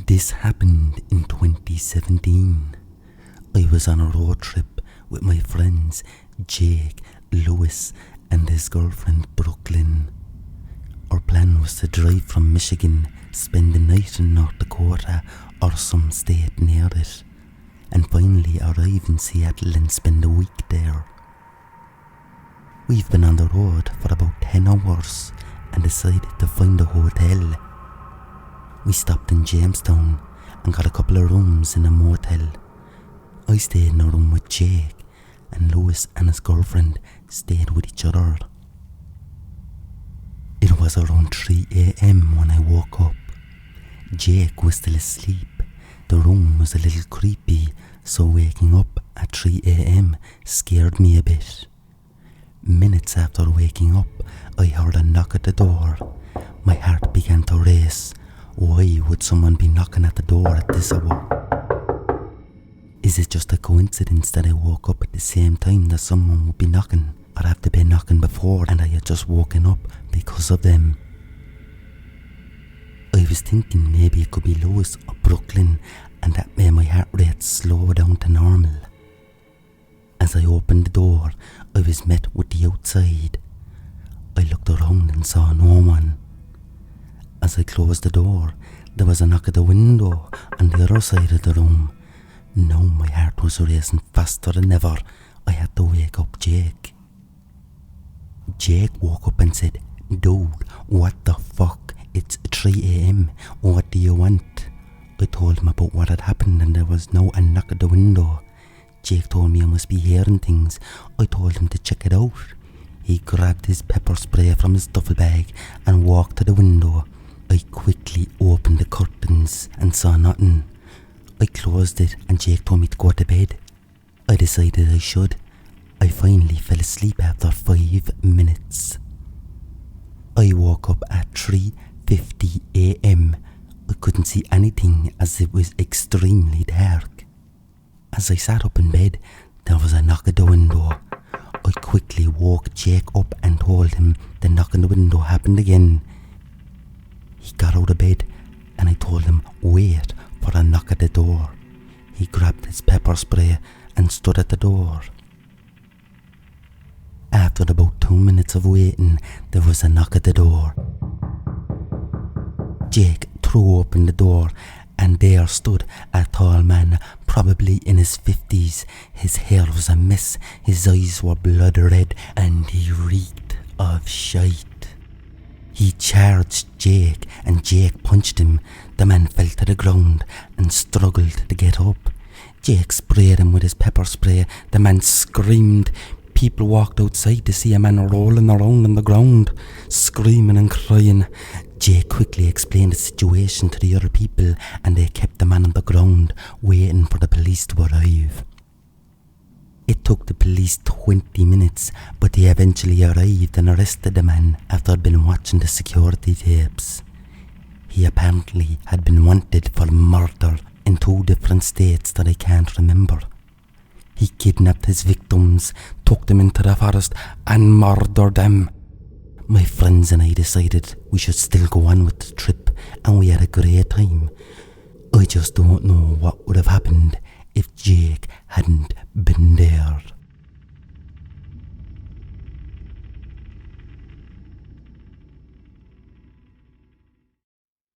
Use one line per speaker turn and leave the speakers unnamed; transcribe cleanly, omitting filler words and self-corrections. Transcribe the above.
This happened in 2017. I was on a road trip with my friends Jake, Lewis and his girlfriend Brooklyn. Our plan was to drive from Michigan, spend the night in North Dakota or some state near it, and finally arrive in Seattle and spend a week there. We've been on the road for about 10 hours and decided to find a hotel. We stopped in Jamestown and got a couple of rooms in a motel. I stayed in a room with Jake, and Lewis and his girlfriend stayed with each other. It was around 3 a.m. when I woke up. Jake was still asleep. The room was a little creepy, so waking up at 3 a.m. scared me a bit. Minutes after waking up, I heard a knock at the door. My heart began to race. Why would someone be knocking at the door at this hour? Is it just a coincidence that I woke up at the same time that someone would be knocking? Or have they been knocking before and I had just woken up because of them? I was thinking maybe it could be Lewis or Brooklyn, and that made my heart rate slow down to normal. As I opened the door, I was met with the outside. I looked around and saw no one. As I closed the door, there was a knock at the window on the other side of the room. Now my heart was racing faster than ever. I had to wake up Jake. Jake woke up and said, "Dude, what the fuck? It's 3 a.m. What do you want?" I told him about what had happened and there was now a knock at the window. Jake told me I must be hearing things. I told him to check it out. He grabbed his pepper spray from his duffel bag and walked to the window. I quickly opened the curtains and saw nothing. I closed it and Jake told me to go to bed. I decided I should. I finally fell asleep after 5 minutes. I woke up at 3:50 a.m. I couldn't see anything as it was extremely dark. As I sat up in bed, there was a knock at the window. I quickly woke Jake up and told him the knock on the window happened again. He got out of bed and I told him wait for a knock at the door. He grabbed his pepper spray and stood at the door. After about 2 minutes of waiting, there was a knock at the door. Jake threw open the door and there stood a tall man, probably in his 50s. His hair was a mess, his eyes were blood red and he reeked of shite. He charged Jake and Jake punched him. The man fell to the ground and struggled to get up. Jake sprayed him with his pepper spray. The man screamed. People walked outside to see a man rolling around on the ground, screaming and crying. Jake quickly explained the situation to the other people and they kept the man on the ground, waiting for the police to arrive. It took the police 20 minutes, but they eventually arrived and arrested the man after I'd been watching the security tapes. He apparently had been wanted for murder in 2 different states that I can't remember. He kidnapped his victims, took them into the forest and murdered them. My friends and I decided we should still go on with the trip and we had a great time. I just don't know what would have happened if Jake hadn't been there.